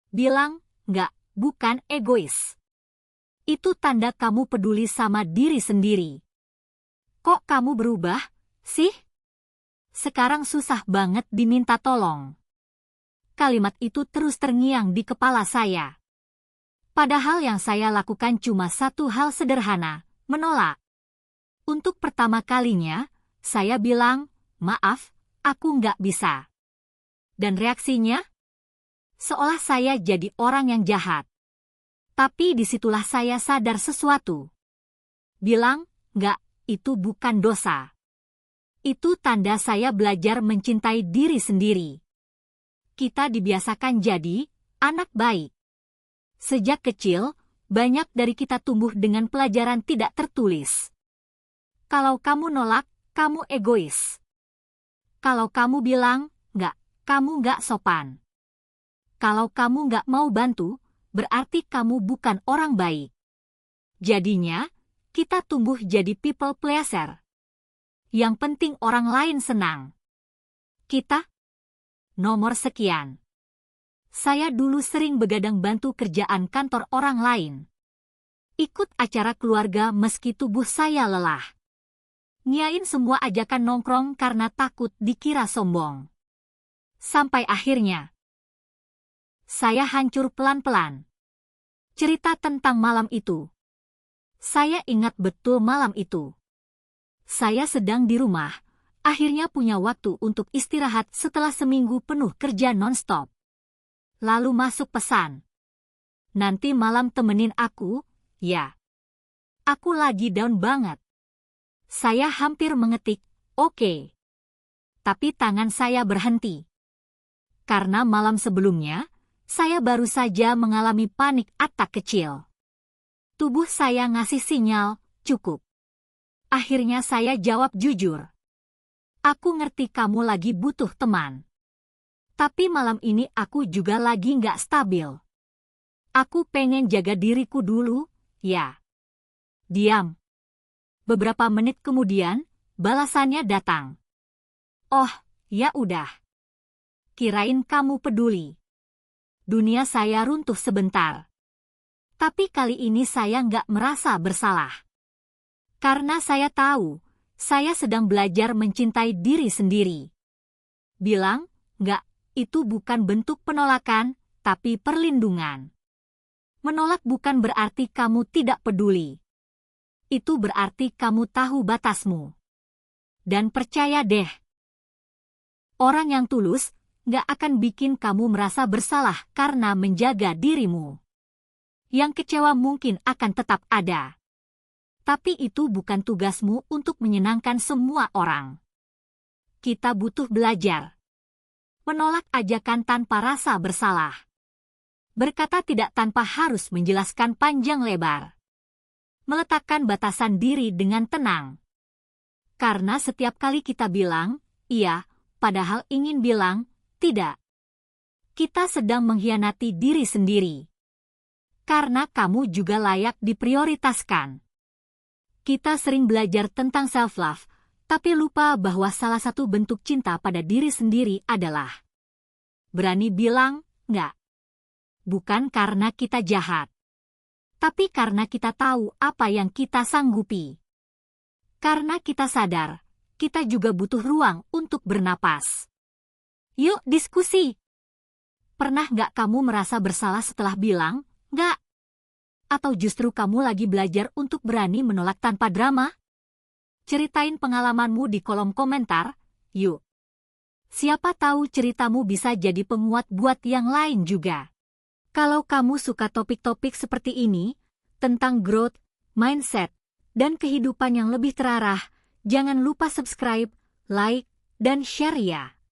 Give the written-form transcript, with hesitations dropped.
Bilang, nggak, bukan egois. Itu tanda kamu peduli sama diri sendiri. Kok kamu berubah, sih? Sekarang susah banget diminta tolong. Kalimat itu terus terngiang di kepala saya. Padahal yang saya lakukan cuma satu hal sederhana, menolak. Untuk pertama kalinya, saya bilang, maaf, aku nggak bisa. Dan reaksinya? Seolah saya jadi orang yang jahat. Tapi disitulah saya sadar sesuatu. Bilang, nggak, itu bukan dosa. Itu tanda saya belajar mencintai diri sendiri. Kita dibiasakan jadi anak baik. Sejak kecil, banyak dari kita tumbuh dengan pelajaran tidak tertulis. Kalau kamu nolak, kamu egois. Kalau kamu bilang, nggak, kamu nggak sopan. Kalau kamu nggak mau bantu, berarti kamu bukan orang baik. Jadinya, kita tumbuh jadi people pleaser. Yang penting orang lain senang. Kita? Nomor sekian. Saya dulu sering begadang bantu kerjaan kantor orang lain. Ikut acara keluarga meski tubuh saya lelah. Nyain semua ajakan nongkrong karena takut dikira sombong. Sampai akhirnya, saya hancur pelan-pelan. Cerita tentang malam itu. Saya ingat betul malam itu. Saya sedang di rumah. Akhirnya punya waktu untuk istirahat setelah seminggu penuh kerja non-stop. Lalu masuk pesan. Nanti malam temenin aku, ya. Aku lagi down banget. Saya hampir mengetik, oke. Tapi tangan saya berhenti. Karena malam sebelumnya, saya baru saja mengalami panik atak kecil. Tubuh saya ngasih sinyal, cukup. Akhirnya saya jawab jujur. Aku ngerti kamu lagi butuh teman. Tapi malam ini aku juga lagi nggak stabil. Aku pengen jaga diriku dulu, ya. Diam. Beberapa menit kemudian, balasannya datang. Oh, ya udah. Kirain kamu peduli. Dunia saya runtuh sebentar. Tapi kali ini saya nggak merasa bersalah. Karena saya tahu, saya sedang belajar mencintai diri sendiri. Bilang, nggak, itu bukan bentuk penolakan, tapi perlindungan. Menolak bukan berarti kamu tidak peduli. Itu berarti kamu tahu batasmu. Dan percaya deh, orang yang tulus nggak akan bikin kamu merasa bersalah karena menjaga dirimu. Yang kecewa mungkin akan tetap ada. Tapi itu bukan tugasmu untuk menyenangkan semua orang. Kita butuh belajar. Menolak ajakan tanpa rasa bersalah. Berkata tidak tanpa harus menjelaskan panjang lebar. Meletakkan batasan diri dengan tenang. Karena setiap kali kita bilang, iya, padahal ingin bilang, tidak. Kita sedang mengkhianati diri sendiri. Karena kamu juga layak diprioritaskan. Kita sering belajar tentang self-love, tapi lupa bahwa salah satu bentuk cinta pada diri sendiri adalah berani bilang, enggak. Bukan karena kita jahat, tapi karena kita tahu apa yang kita sanggupi. Karena kita sadar, kita juga butuh ruang untuk bernapas. Yuk diskusi. Pernah nggak kamu merasa bersalah setelah bilang, enggak? Atau justru kamu lagi belajar untuk berani menolak tanpa drama? Ceritain pengalamanmu di kolom komentar, yuk. Siapa tahu ceritamu bisa jadi penguat buat yang lain juga. Kalau kamu suka topik-topik seperti ini, tentang growth, mindset, dan kehidupan yang lebih terarah, jangan lupa subscribe, like, dan share ya.